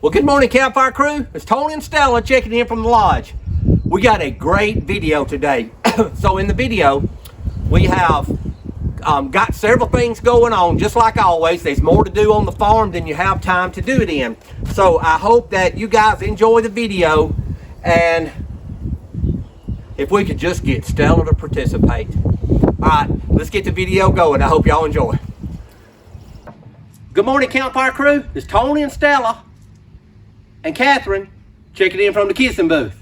Well, good morning, Campfire crew. It's Tony and Stella checking in from the lodge. We got a great video today. So in the video, we have got several things going on. Just like always, there's more to do on the farm than you have time to do it in. So I hope that you guys enjoy the video, and if we could just get Stella to participate. All right, let's get the video going. I hope y'all enjoy. Good morning, Campfire crew. It's Tony and Stella and Catherine checking in from the kissing booth.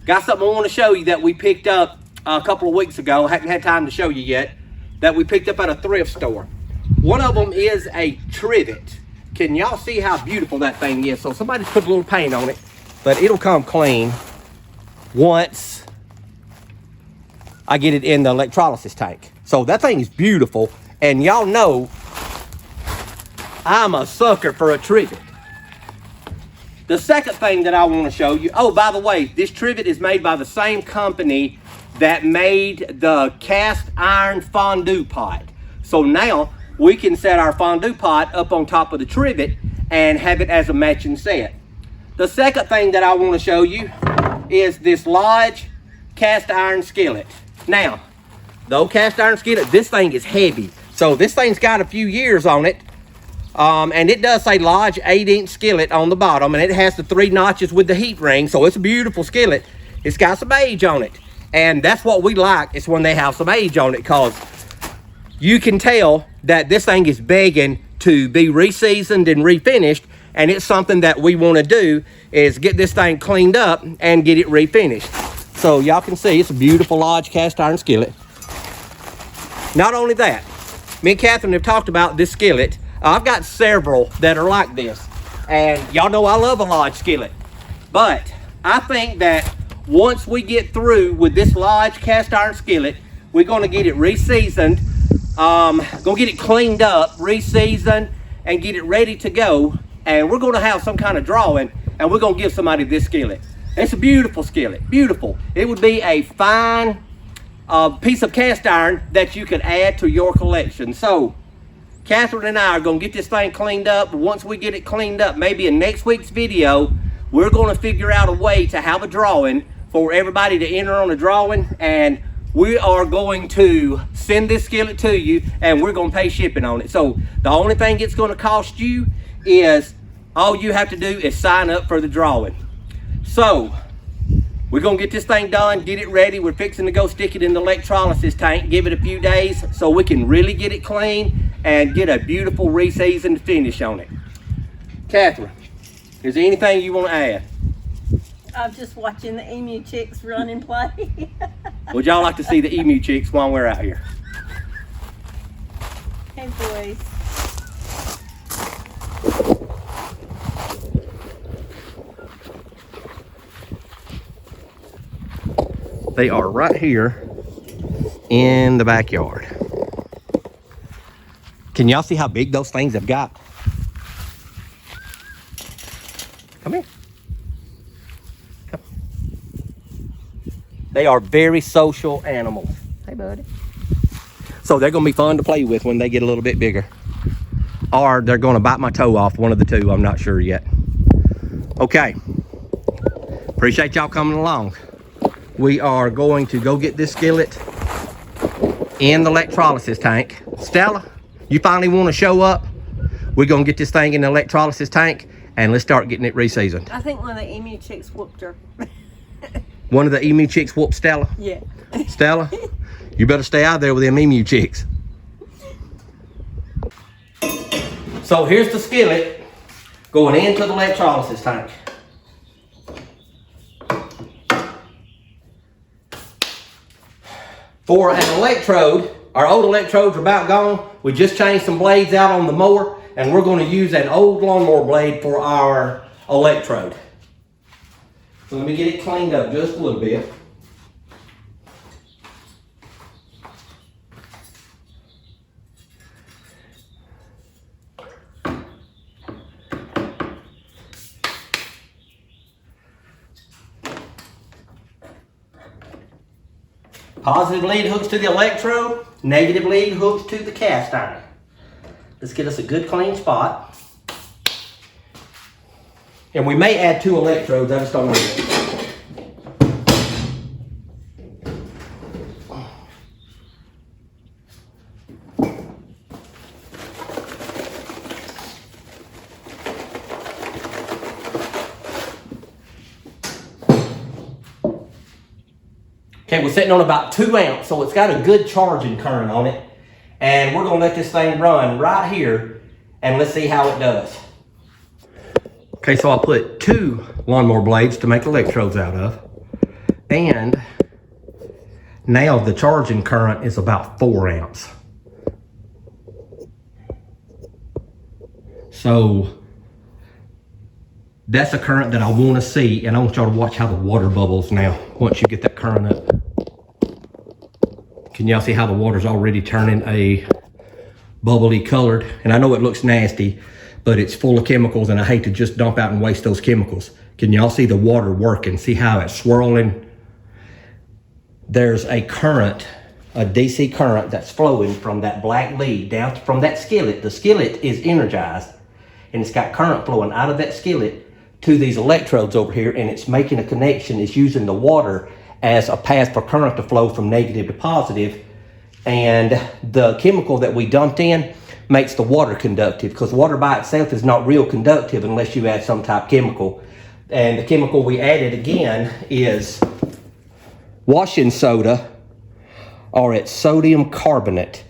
Got something I want to show you that we picked up a couple of weeks ago. I haven't had time to show you yet. That we picked up at a thrift store. One of them is a trivet. Can y'all see how beautiful that thing is? So somebody's put a little paint on it, but it'll come clean once I get it in the electrolysis tank. So that thing is beautiful. And y'all know I'm a sucker for a trivet. The second thing that I want to show you, oh, by the way, this trivet is made by the same company that made the cast iron fondue pot. So now we can set our fondue pot up on top of the trivet and have it as a matching set. The second thing that I want to show you is this Lodge cast iron skillet. Now, the old cast iron skillet, this thing is heavy. So this thing's got a few years on it. And it does say Lodge 8-inch skillet on the bottom, and it has the 3 notches with the heat ring. So it's a beautiful skillet. It's got some age on it. And that's what we like, is when they have some age on it, because you can tell that this thing is begging to be reseasoned and refinished. And it's something that we want to do, is get this thing cleaned up and get it refinished. So y'all can see it's a beautiful Lodge cast iron skillet. Not only that, me and Catherine have talked about this skillet. I've got several that are like this, and y'all know I love a Lodge skillet. But I think that once we get through with this Lodge cast iron skillet, we're going to get it reseasoned, going to get it cleaned up, reseasoned, and get it ready to go. And we're going to have some kind of drawing, and we're going to give somebody this skillet. It's a beautiful skillet, beautiful. It would be a fine piece of cast iron that you could add to your collection. So Catherine and I are going to get this thing cleaned up. Once we get it cleaned up, maybe in next week's video, we're going to figure out a way to have a drawing for everybody to enter on a drawing, and we are going to send this skillet to you, and we're going to pay shipping on it. So the only thing it's going to cost you is, all you have to do is sign up for the drawing. So we're going to get this thing done, get it ready. We're fixing to go stick it in the electrolysis tank, give it a few days so we can really get it clean and get a beautiful reseasoned finish on it. Catherine, is there anything you want to add? I'm just watching the emu chicks run and play. Would y'all like to see the emu chicks while we're out here? Hey boys. They are right here in the backyard. Can y'all see how big those things have got? Come here. Come. They are very social animals. Hey, buddy. So they're going to be fun to play with when they get a little bit bigger. Or they're going to bite my toe off, one of the two. I'm not sure yet. Okay. Appreciate y'all coming along. We are going to go get this skillet in the electrolysis tank. Stella, you finally want to show up? We're going to get this thing in the electrolysis tank, and let's start getting it reseasoned. I think one of the emu chicks whooped her. One of the emu chicks whooped Stella? Yeah. Stella, you better stay out there with them emu chicks. So here's the skillet going into the electrolysis tank. For an electrode, our old electrodes are about gone. We just changed some blades out on the mower, and we're going to use an old lawnmower blade for our electrode. So let me get it cleaned up just a little bit. Positive lead hooks to the electrode. negative lead hooks to the cast iron. Let's get us a good clean spot. And we may add 2 electrodes, I just don't know yet. Okay, we're sitting on about 2 amps, so it's got a good charging current on it. And we're gonna let this thing run right here and let's see how it does. Okay, so I put 2 lawnmower blades to make electrodes out of. And now the charging current is about 4 amps. So that's a current that I want to see, and I want y'all to watch how the water bubbles now once you get that current up. Can y'all see how the water's already turning a bubbly colored? And I know it looks nasty, but it's full of chemicals, and I hate to just dump out and waste those chemicals. Can y'all see the water working? See how it's swirling? There's a current, a DC current that's flowing from that black lead down from that skillet. The skillet is energized, and it's got current flowing out of that skillet to these electrodes over here, and it's making a connection. It's using the water as a path for current to flow from negative to positive, and the chemical that we dumped in makes the water conductive, because water by itself is not real conductive unless you add some type of chemical. And the chemical we added again is washing soda, or it's sodium carbonate,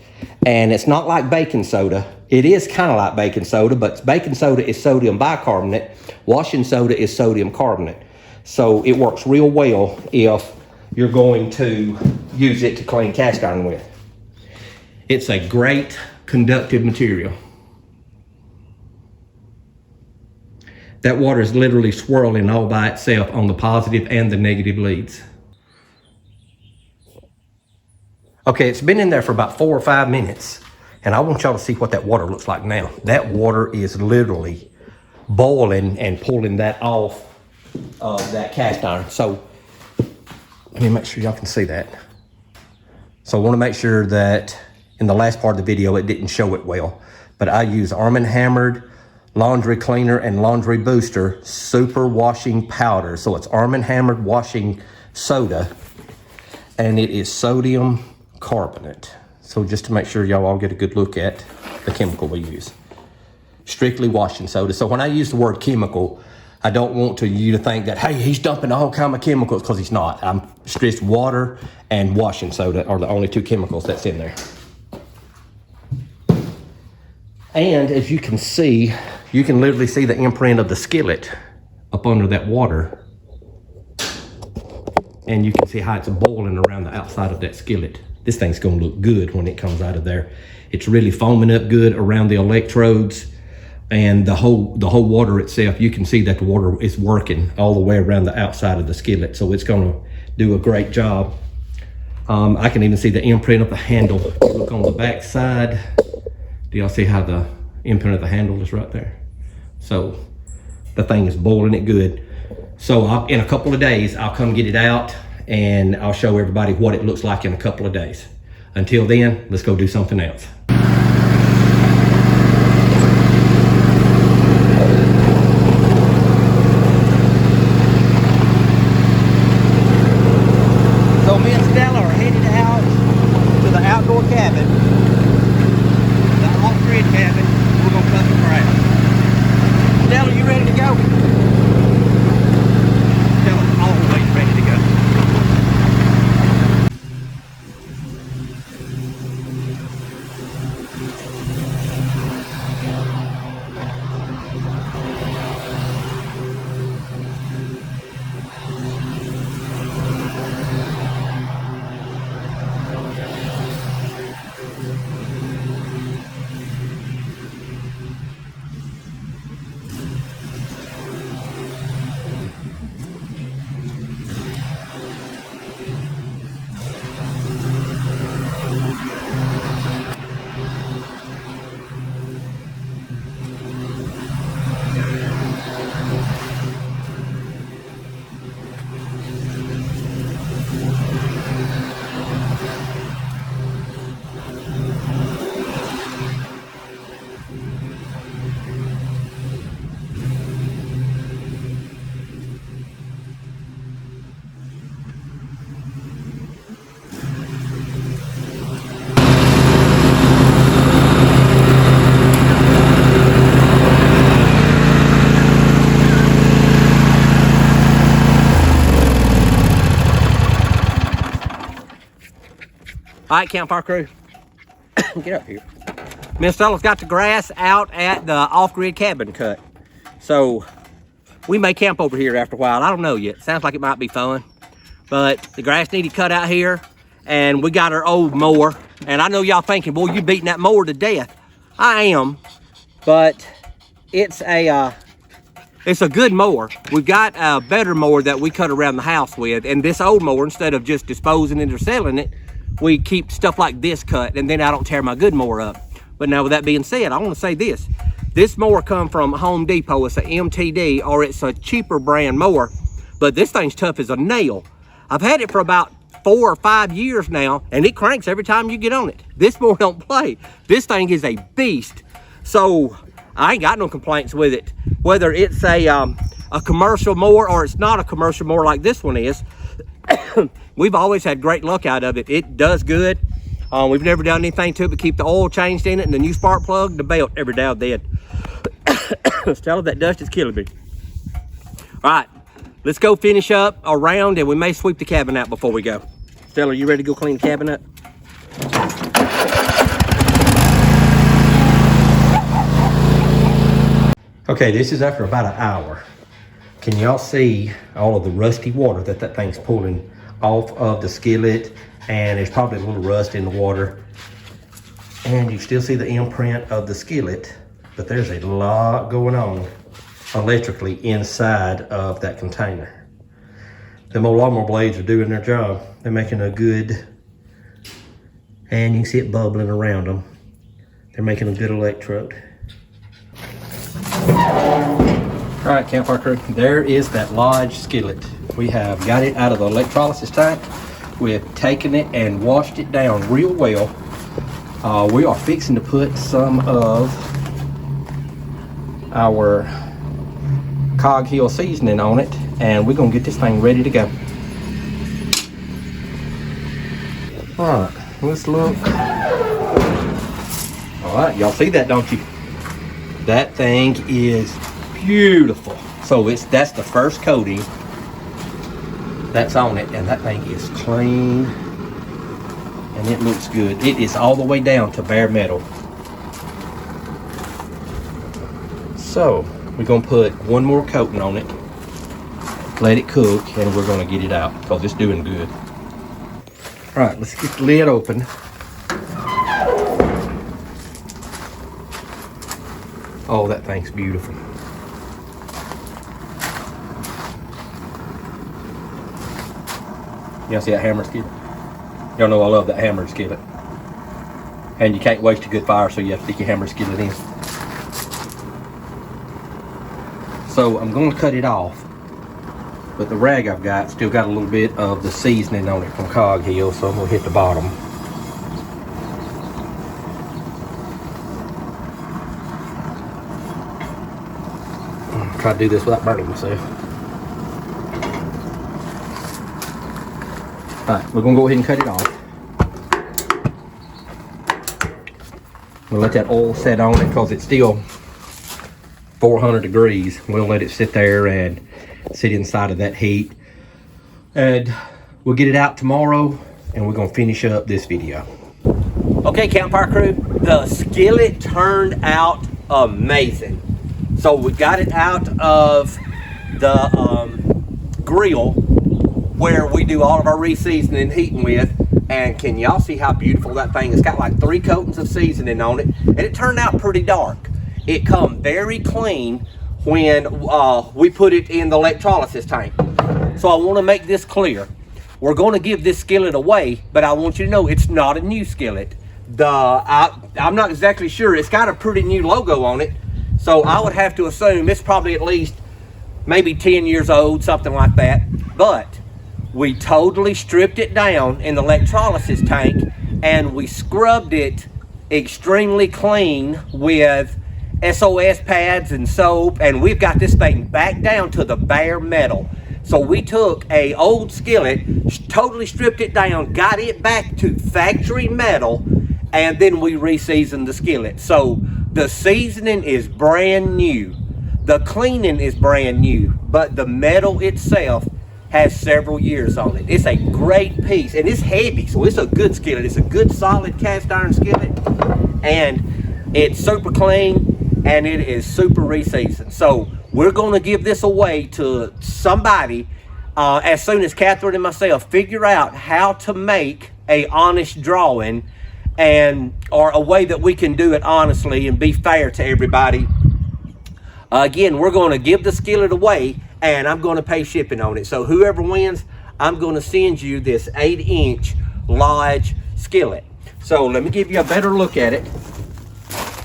and it's not like baking soda. It is kind of like baking soda, but baking soda is sodium bicarbonate. Washing soda is sodium carbonate. So it works real well if you're going to use it to clean cast iron with. It's a great conductive material. That water is literally swirling all by itself on the positive and the negative leads. Okay, it's been in there for about 4 or 5 minutes. And I want y'all to see what that water looks like now. That water is literally boiling and pulling that off of that cast iron. So let me make sure y'all can see that. So I want to make sure that in the last part of the video, it didn't show it well. But I use Arm & Hammered Laundry Cleaner and Laundry Booster Super Washing Powder. So it's Arm & Hammered Washing Soda, and it is sodium carbonate. So just to make sure y'all all get a good look at the chemical we use. Strictly washing soda. So when I use the word chemical, I don't want you to think that, hey, he's dumping all kind of chemicals, because he's not. It's just water and washing soda are the only 2 chemicals that's in there. And as you can see, you can literally see the imprint of the skillet up under that water. And you can see how it's boiling around the outside of that skillet. This thing's gonna look good when it comes out of there. It's really foaming up good around the electrodes, and the whole water itself, you can see that the water is working all the way around the outside of the skillet. So it's gonna do a great job. I can even see the imprint of the handle. If you look on the back side, do y'all see how the imprint of the handle is right there? So the thing is boiling it good. So in a couple of days, I'll come get it out, and I'll show everybody what it looks like in a couple of days. Until then, let's go do something else. So me and Stella are headed out to the outdoor cabin, the off-grid cabin. We're gonna cut some grass. Stella, you ready to go? Stella's always ready to go. All right, Campfire crew, get up here. Miss Stella's got the grass out at the off-grid cabin cut. So we may camp over here after a while. I don't know yet. Sounds like it might be fun. But the grass needed cut out here, and we got our old mower. And I know y'all thinking, boy, you beating that mower to death. I am, but it's a good mower. We've got a better mower that we cut around the house with, and this old mower, instead of just disposing it or selling it, we keep stuff like this cut, and then I don't tear my good mower up. But now with that being said, I want to say this. This mower come from Home Depot. It's a MTD, or it's a cheaper brand mower, but this thing's tough as a nail. I've had it for about 4 or 5 years now, and it cranks every time you get on it. This mower don't play. This thing is a beast. So I ain't got no complaints with it. Whether it's a commercial mower or it's not a commercial mower like this one is, we've always had great luck out of it. It does good. We've never done anything to it but keep the oil changed in it and the new spark plug, the belt every now and then. Stella, that dust is killing me. All right, let's go finish up around, and we may sweep the cabin out before we go. Stella, you ready to go clean the cabin up? Okay, this is after about an hour. Can y'all see all of the rusty water that thing's pulling off of the skillet? And there's probably a little rust in the water. And you still see the imprint of the skillet, but there's a lot going on electrically inside of that container. Them old lawnmower blades are doing their job. They're making a good, and you can see it bubbling around them. They're making a good electrode. All right, Campfire crew, there is that Lodge Skillet. We have got it out of the electrolysis tank. We have taken it and washed it down real well. We are fixing to put some of our Cog Hill seasoning on it, and we're gonna get this thing ready to go. All right, let's look. All right, y'all see that, don't you? That thing is beautiful. So that's the first coating that's on it, and that thing is clean and it looks good. It is all the way down to bare metal. So we're gonna put one more coating on it, let it cook, and we're gonna get it out because it's doing good. All right, let's get the lid open. Oh, that thing's beautiful. Y'all see that hammer skillet? Y'all know I love that hammer skillet. And you can't waste a good fire, so you have to stick your hammer skillet in. So I'm going to cut it off, but the rag I've got still got a little bit of the seasoning on it from Cog Hill, so I'm going to hit the bottom. Try to do this without burning myself. Alright, we're gonna go ahead and cut it off. We'll let that oil set on it because it's still 400 degrees. We'll let it sit there and sit inside of that heat. And we'll get it out tomorrow, and we're gonna finish up this video. Okay, Campfire crew, the skillet turned out amazing. So we got it out of the grill where we do all of our reseasoning and heating with, and can y'all see how beautiful that thing is? It's got like 3 coatings of seasoning on it, and it turned out pretty dark. It come very clean when we put it in the electrolysis tank. So I want to make this clear. We're going to give this skillet away, but I want you to know it's not a new skillet. I'm not exactly sure. It's got a pretty new logo on it, so I would have to assume it's probably at least maybe 10 years old, something like that. But we totally stripped it down in the electrolysis tank, and we scrubbed it extremely clean with SOS pads and soap, and we've got this thing back down to the bare metal. So we took a old skillet, totally stripped it down, got it back to factory metal, and then we reseasoned the skillet. So the seasoning is brand new. The cleaning is brand new, but the metal itself has several years on it. It's a great piece, and it's heavy, so it's a good skillet. It's a good solid cast iron skillet, and it's super clean, and it is super reseasoned. So we're going to give this away to somebody as soon as Catherine and myself figure out how to make a honest drawing, or a way that we can do it honestly and be fair to everybody. Again, we're going to give the skillet away, and I'm going to pay shipping on it. So whoever wins, I'm going to send you this 8-inch Lodge Skillet. So let me give you a better look at it.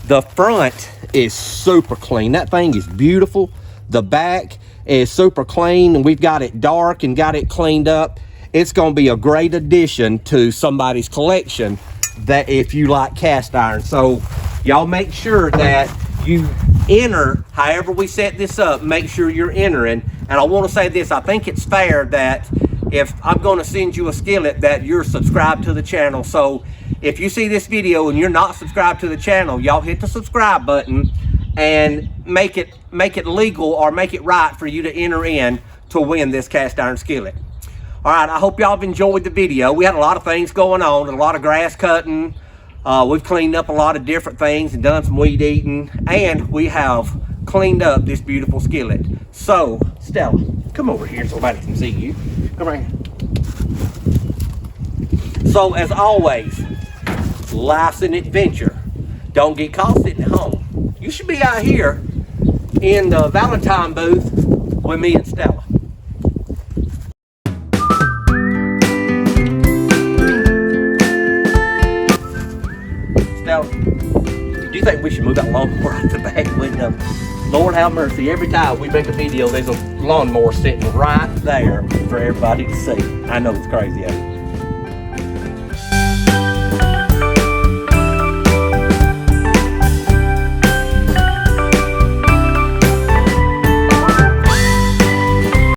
The front is super clean. That thing is beautiful. The back is super clean, and we've got it dark and got it cleaned up. It's going to be a great addition to somebody's collection that if you like cast iron. So y'all make sure that you enter however we set this up. Make sure you're entering. And I want to say this, I think it's fair that if I'm going to send you a skillet, that you're subscribed to the channel. So if you see this video and you're not subscribed to the channel, y'all hit the subscribe button and make it legal, or make it right for you to enter in to win this cast iron skillet. All right, I hope y'all have enjoyed the video. We had a lot of things going on, a lot of grass cutting. We've cleaned up a lot of different things and done some weed eating, and we have cleaned up this beautiful skillet. So, Stella, come over here so nobody can see you. Come right here. So, as always, life's an adventure. Don't get caught sitting at home. You should be out here in the Valentine booth with me and Stella. Do you think we should move that lawnmower out the back window? Lord have mercy, every time we make a video, there's a lawnmower sitting right there for everybody to see. I know it's crazy, ain't it?